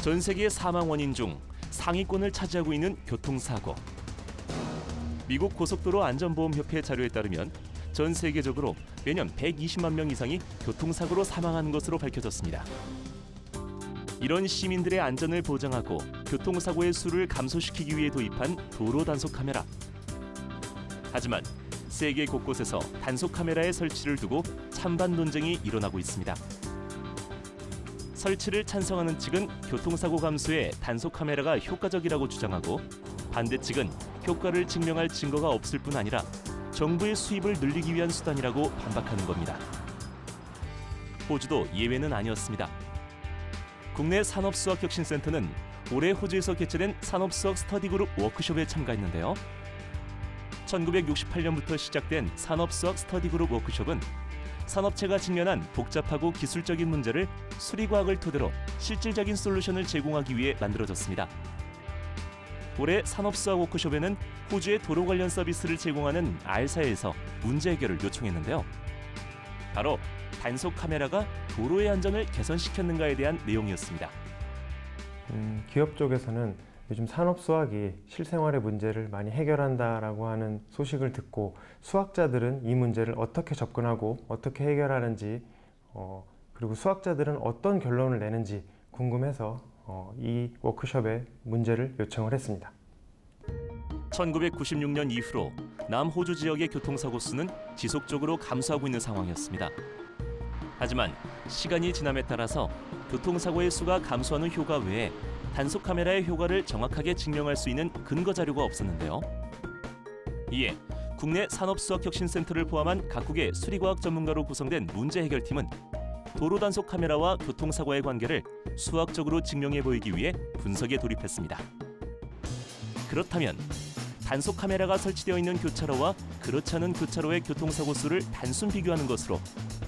전 세계 사망 원인 중 상위권을 차지하고 있는 교통사고. 미국 고속도로 안전보험협회 자료에 따르면 전 세계적으로 매년 120만 명 이상이 교통사고로 사망하는 것으로 밝혀졌습니다. 이런 시민들의 안전을 보장하고 교통사고의 수를 감소시키기 위해 도입한 도로 단속 카메라. 하지만 세계 곳곳에서 단속 카메라의 설치를 두고 찬반 논쟁이 일어나고 있습니다. 설치를 찬성하는 측은 교통사고 감소에 단속 카메라가 효과적이라고 주장하고, 반대 측은 효과를 증명할 증거가 없을 뿐 아니라 정부의 수입을 늘리기 위한 수단이라고 반박하는 겁니다. 호주도 예외는 아니었습니다. 국내 산업수학혁신센터는 올해 호주에서 개최된 산업수학 스터디그룹 워크숍에 참가했는데요. 1968년부터 시작된 산업수학 스터디그룹 워크숍은 산업체가 직면한 복잡하고 기술적인 문제를 수리과학을 토대로 실질적인 솔루션을 제공하기 위해 만들어졌습니다. 올해 산업수학 워크숍에는 호주의 도로 관련 서비스를 제공하는 R사에서 문제 해결을 요청했는데요. 바로 단속 카메라가 도로의 안전을 개선시켰는가에 대한 내용이었습니다. 기업 쪽에서는 요즘 산업수학이 실생활의 문제를 많이 해결한다라고 하는 소식을 듣고, 수학자들은 이 문제를 어떻게 접근하고 어떻게 해결하는지, 그리고 수학자들은 어떤 결론을 내는지 궁금해서 이 워크숍에 문제를 요청을 했습니다. 1996년 이후로 남호주 지역의 교통사고 수는 지속적으로 감소하고 있는 상황이었습니다. 하지만 시간이 지남에 따라서 교통사고의 수가 감소하는 효과 외에 단속 카메라의 효과를 정확하게 증명할 수 있는 근거 자료가 없었는데요. 이에 국내 산업수학혁신센터를 포함한 각국의 수리과학 전문가로 구성된 문제 해결팀은 도로 단속 카메라와 교통사고의 관계를 수학적으로 증명해 보이기 위해 분석에 돌입했습니다. 그렇다면 단속 카메라가 설치되어 있는 교차로와 그렇지 않은 교차로의 교통사고 수를 단순 비교하는 것으로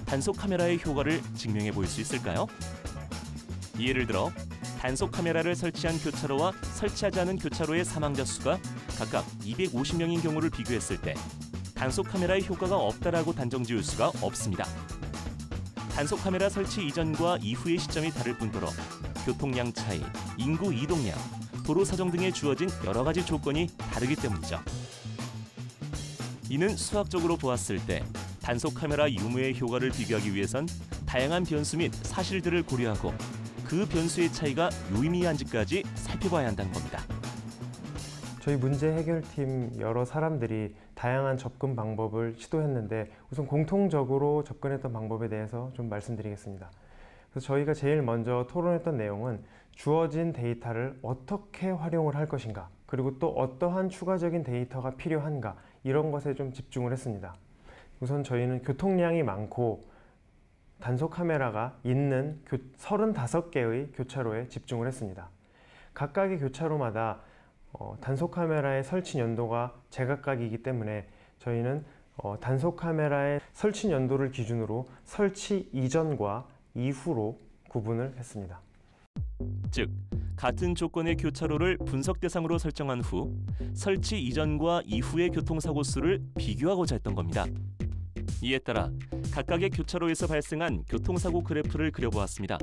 단속 카메라의 효과를 증명해 보일 수 있을까요? 예를 들어 단속 카메라를 설치한 교차로와 설치하지 않은 교차로의 사망자 수가 각각 250명인 경우를 비교했을 때 단속 카메라의 효과가 없다라고 단정 지을 수가 없습니다. 단속 카메라 설치 이전과 이후의 시점이 다를 뿐더러 교통량 차이, 인구 이동량, 도로 사정 등에 주어진 여러 가지 조건이 다르기 때문이죠. 이는 수학적으로 보았을 때 단속 카메라 유무의 효과를 비교하기 위해선 다양한 변수 및 사실들을 고려하고 그 변수의 차이가 유의미한지까지 살펴봐야 한다는 겁니다. 저희 문제 해결팀 여러 사람들이 다양한 접근 방법을 시도했는데, 우선 공통적으로 접근했던 방법에 대해서 좀 말씀드리겠습니다. 그래서 저희가 제일 먼저 토론했던 내용은 주어진 데이터를 어떻게 활용을 할 것인가, 그리고 또 어떠한 추가적인 데이터가 필요한가, 이런 것에 좀 집중을 했습니다. 우선 저희는 교통량이 많고 단속 카메라가 있는 35개의 교차로에 집중을 했습니다. 각각의 교차로마다 단속 카메라의 설치 연도가 제각각이기 때문에 저희는 단속 카메라의 설치 연도를 기준으로 설치 이전과 이후로 구분을 했습니다. 즉, 같은 조건의 교차로를 분석 대상으로 설정한 후 설치 이전과 이후의 교통사고 수를 비교하고자 했던 겁니다. 이에 따라 각각의 교차로에서 발생한 교통사고 그래프를 그려보았습니다.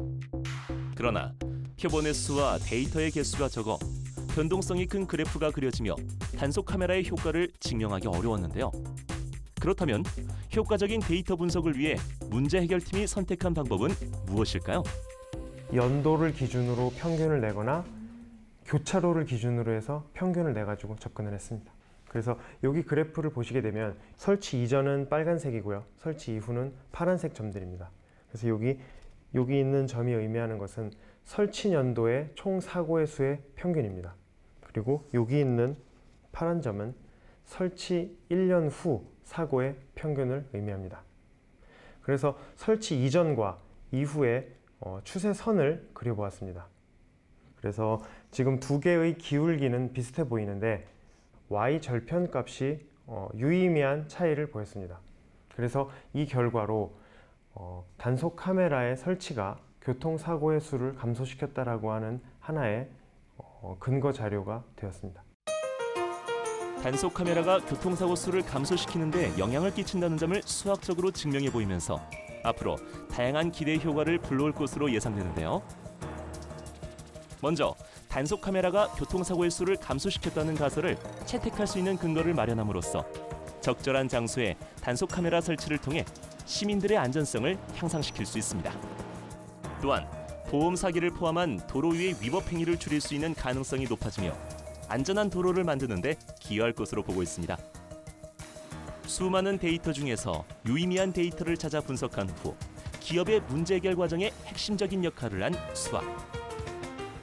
그러나 표본의 수와 데이터의 개수가 적어 변동성이 큰 그래프가 그려지며 단속 카메라의 효과를 증명하기 어려웠는데요. 그렇다면 효과적인 데이터 분석을 위해 문제 해결팀이 선택한 방법은 무엇일까요? 연도를 기준으로 평균을 내거나 교차로를 기준으로 해서 평균을 내가지고 접근을 했습니다. 그래서 여기 그래프를 보시게 되면 설치 이전은 빨간색이고요, 설치 이후는 파란색 점들입니다. 그래서 여기 있는 점이 의미하는 것은 설치 연도의 총 사고의 수의 평균입니다. 그리고 여기 있는 파란 점은 설치 1년 후 사고의 평균을 의미합니다. 그래서 설치 이전과 이후의 추세선을 그려보았습니다. 그래서 지금 두 개의 기울기는 비슷해 보이는데 y 절편 값이 유의미한 차이를 보였습니다. 그래서 이 결과로 단속 카메라의 설치가 교통사고의 수를 감소시켰다라고 하는 하나의 근거 자료가 되었습니다. 단속 카메라가 교통사고 수를 감소시키는 데 영향을 끼친다는 점을 수학적으로 증명해 보이면서 앞으로 다양한 기대 효과를 불러올 것으로 예상되는데요. 먼저 단속 카메라가 교통사고의 수를 감소시켰다는 가설을 채택할 수 있는 근거를 마련함으로써 적절한 장소에 단속 카메라 설치를 통해 시민들의 안전성을 향상시킬 수 있습니다. 또한 보험 사기를 포함한 도로 위의 위법 행위를 줄일 수 있는 가능성이 높아지며 안전한 도로를 만드는 데 기여할 것으로 보고 있습니다. 수많은 데이터 중에서 유의미한 데이터를 찾아 분석한 후 기업의 문제 해결 과정에 핵심적인 역할을 한 수학.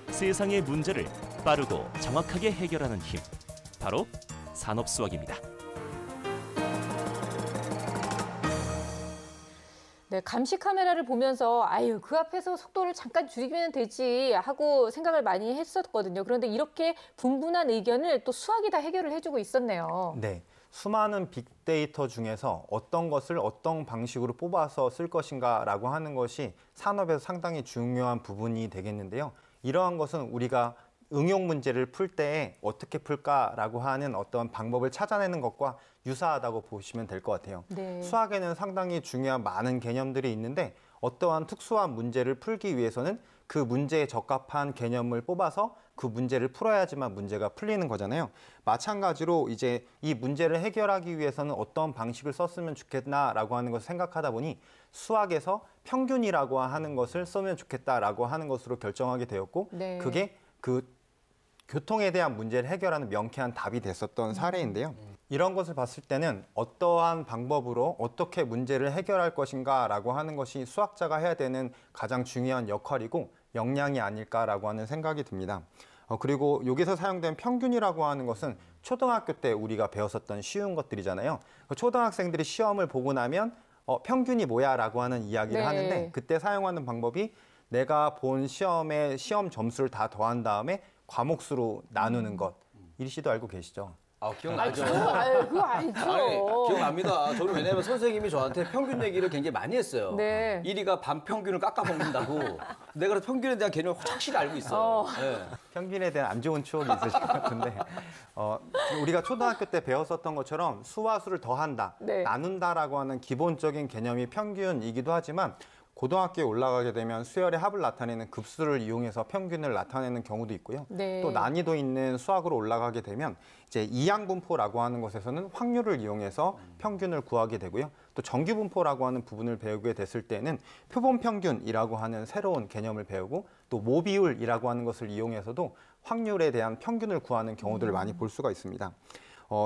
세상의 문제를 빠르고 정확하게 해결하는 힘, 바로 산업수학입니다. 네, 감시 카메라를 보면서 아유, 그 앞에서 속도를 잠깐 줄이면 되지 하고 생각을 많이 했었거든요. 그런데 이렇게 분분한 의견을 또 수학이 다 해결을 해주고 있었네요. 네. 수많은 빅데이터 중에서 어떤 것을 어떤 방식으로 뽑아서 쓸 것인가라고 하는 것이 산업에서 상당히 중요한 부분이 되겠는데요. 이러한 것은 우리가 응용 문제를 풀 때 어떻게 풀까라고 하는 어떤 방법을 찾아내는 것과 유사하다고 보시면 될 것 같아요. 네. 수학에는 상당히 중요한 많은 개념들이 있는데 어떠한 특수한 문제를 풀기 위해서는 그 문제에 적합한 개념을 뽑아서 그 문제를 풀어야지만 문제가 풀리는 거잖아요. 마찬가지로 이제 이 문제를 해결하기 위해서는 어떤 방식을 썼으면 좋겠나라고 하는 것을 생각하다 보니 수학에서 평균이라고 하는 것을 쓰면 좋겠다라고 하는 것으로 결정하게 되었고 네. 그게 그 교통에 대한 문제를 해결하는 명쾌한 답이 됐었던 사례인데요. 이런 것을 봤을 때는 어떠한 방법으로 어떻게 문제를 해결할 것인가라고 하는 것이 수학자가 해야 되는 가장 중요한 역할이고 역량이 아닐까라고 하는 생각이 듭니다. 그리고 여기서 사용된 평균이라고 하는 것은 초등학교 때 우리가 배웠었던 쉬운 것들이잖아요. 초등학생들이 시험을 보고 나면 평균이 뭐야라고 하는 이야기를 네. 하는데 그때 사용하는 방법이 내가 본 시험의 시험 점수를 다 더한 다음에 과목수로 나누는 것. 이리 씨도 알고 계시죠? 기억나죠? 그거 알죠. 아니, 기억납니다. 저는 왜냐면 선생님이 저한테 평균 얘기를 굉장히 많이 했어요. 네. 1위가 반평균을 깎아먹는다고. 내가 그래서 평균에 대한 개념을 확실히 알고 있어요. 네. 평균에 대한 안 좋은 추억이 있으실 것 같은데 우리가 초등학교 때 배웠었던 것처럼 수와 수를 더한다, 네. 나눈다라고 하는 기본적인 개념이 평균이기도 하지만 고등학교에 올라가게 되면 수열의 합을 나타내는 급수를 이용해서 평균을 나타내는 경우도 있고요. 네. 또 난이도 있는 수학으로 올라가게 되면 이제 이항분포라고 하는 것에서는 확률을 이용해서 평균을 구하게 되고요. 또 정규분포라고 하는 부분을 배우게 됐을 때는 표본평균이라고 하는 새로운 개념을 배우고 또 모비율이라고 하는 것을 이용해서도 확률에 대한 평균을 구하는 경우들을 많이 볼 수가 있습니다.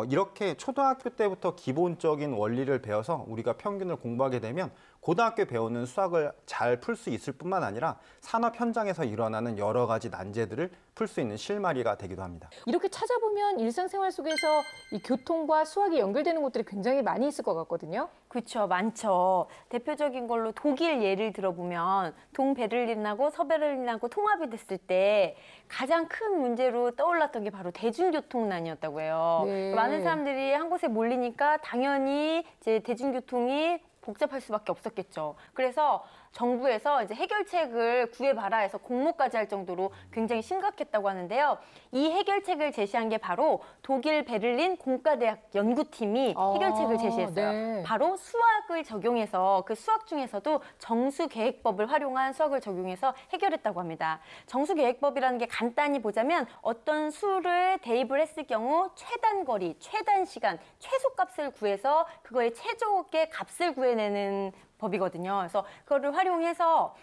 이렇게 초등학교 때부터 기본적인 원리를 배워서 우리가 평균을 공부하게 되면 고등학교에 배우는 수학을 잘 풀 수 있을 뿐만 아니라 산업 현장에서 일어나는 여러 가지 난제들을 풀 수 있는 실마리가 되기도 합니다. 이렇게 찾아보면 일상생활 속에서 이 교통과 수학이 연결되는 곳들이 굉장히 많이 있을 것 같거든요. 그렇죠. 많죠. 대표적인 걸로 독일 예를 들어보면 동베를린하고 서베를린하고 통합이 됐을 때 가장 큰 문제로 떠올랐던 게 바로 대중교통난이었다고 해요. 네. 많은 사람들이 한 곳에 몰리니까 당연히 이제 대중교통이 복잡할 수밖에 없었겠죠. 그래서 정부에서 이제 해결책을 구해봐라 해서 공모까지 할 정도로 굉장히 심각했다고 하는데요. 이 해결책을 제시한 게 바로 독일 베를린 공과대학 연구팀이 해결책을 제시했어요. 네. 바로 수학을 적용해서 그 수학 중에서도 정수계획법을 활용한 수학을 적용해서 해결했다고 합니다. 정수계획법이라는 게 간단히 보자면 어떤 수를 대입을 했을 경우 최단 거리, 최단 시간, 최소값을 구해서 그거의 최적의 값을 구해내는 법이거든요. 그래서 그거를 활용해서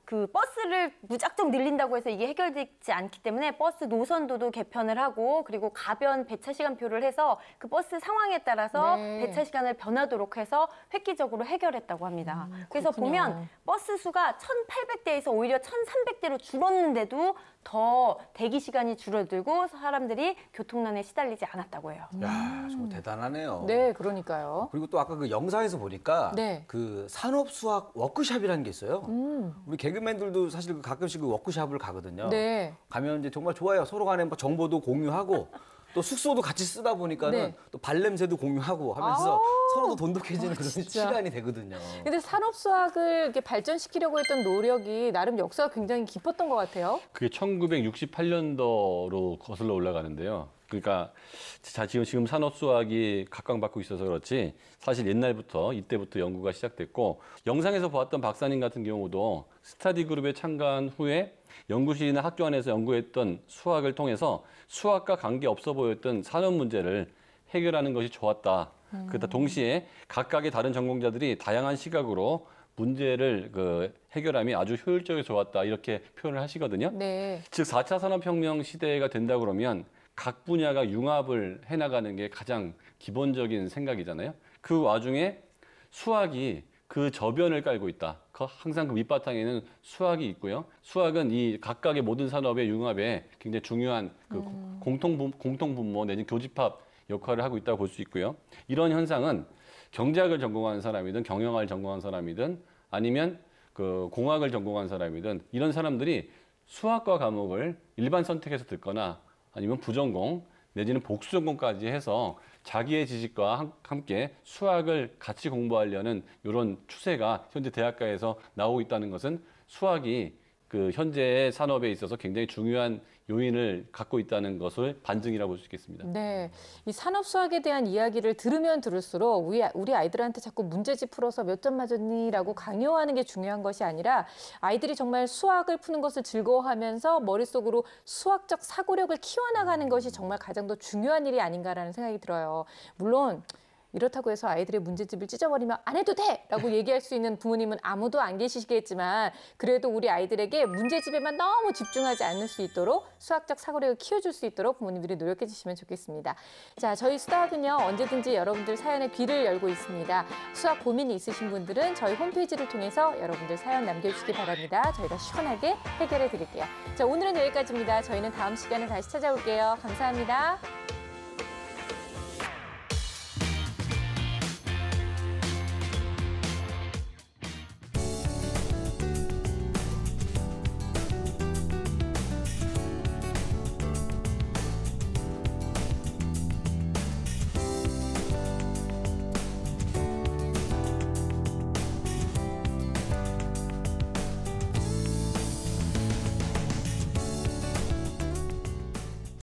그 버스를 무작정 늘린다고 해서 이게 해결되지 않기 때문에 버스 노선도도 개편을 하고 그리고 가변 배차 시간표를 해서 그 버스 상황에 따라서 네. 배차 시간을 변하도록 해서 획기적으로 해결했다고 합니다. 그래서 그렇군요. 보면 버스 수가 1,800대에서 오히려 1,300대로 줄었는데도 더 대기 시간이 줄어들고 사람들이 교통난에 시달리지 않았다고 해요. 야, 정말 대단하네요. 네, 그러니까요. 그리고 또 아까 그 영상에서 보니까 네. 그 산업수학 워크숍이라는 게 있어요. 우리 개그맨들도 사실 가끔씩 그 워크숍을 가거든요. 네. 가면 이제 정말 좋아요. 서로 간에 뭐 정보도 공유하고 또 숙소도 같이 쓰다 보니까는 네. 또 발냄새도 공유하고 하면서 서로도 돈독해지는 그런 진짜. 시간이 되거든요. 근데 산업수학을 이렇게 발전시키려고 했던 노력이 나름 역사가 굉장히 깊었던 것 같아요. 그게 1968년도로 거슬러 올라가는데요. 그러니까 지금 산업수학이 각광받고 있어서 그렇지 사실 옛날부터 이때부터 연구가 시작됐고 영상에서 보았던 박사님 같은 경우도 스터디 그룹에 참가한 후에 연구실이나 학교 안에서 연구했던 수학을 통해서 수학과 관계없어 보였던 산업 문제를 해결하는 것이 좋았다. 그다 동시에 각각의 다른 전공자들이 다양한 시각으로 문제를 해결함이 아주 효율적이고 좋았다. 이렇게 표현을 하시거든요. 네. 즉 4차 산업혁명 시대가 된다 그러면 각 분야가 융합을 해나가는 게 가장 기본적인 생각이잖아요. 그 와중에 수학이 그 저변을 깔고 있다. 항상 그 밑바탕에는 수학이 있고요. 수학은 이 각각의 모든 산업의 융합에 굉장히 중요한 공통분모 내지 교집합 역할을 하고 있다고 볼 수 있고요. 이런 현상은 경제학을 전공한 사람이든 경영학을 전공한 사람이든 아니면 공학을 전공한 사람이든 이런 사람들이 수학과 과목을 일반 선택해서 듣거나 아니면 부전공 내지는 복수전공까지 해서 자기의 지식과 함께 수학을 같이 공부하려는 이런 추세가 현재 대학가에서 나오고 있다는 것은 수학이 현재의 산업에 있어서 굉장히 중요한 요인을 갖고 있다는 것을 반증이라고 볼 수 있겠습니다. 네, 이 산업 수학에 대한 이야기를 들으면 들을수록 우리 아이들한테 자꾸 문제집 풀어서 몇 점 맞았니라고 강요하는 게 중요한 것이 아니라 아이들이 정말 수학을 푸는 것을 즐거워하면서 머릿속으로 수학적 사고력을 키워나가는 것이 정말 가장 더 중요한 일이 아닌가라는 생각이 들어요. 물론 이렇다고 해서 아이들의 문제집을 찢어버리면 안 해도 돼! 라고 얘기할 수 있는 부모님은 아무도 안 계시겠지만 그래도 우리 아이들에게 문제집에만 너무 집중하지 않을 수 있도록 수학적 사고력을 키워줄 수 있도록 부모님들이 노력해 주시면 좋겠습니다. 자, 저희 수다학은요 언제든지 여러분들 사연에 귀를 열고 있습니다. 수학 고민이 있으신 분들은 저희 홈페이지를 통해서 여러분들 사연 남겨주시기 바랍니다. 저희가 시원하게 해결해 드릴게요. 자, 오늘은 여기까지입니다. 저희는 다음 시간에 다시 찾아올게요. 감사합니다.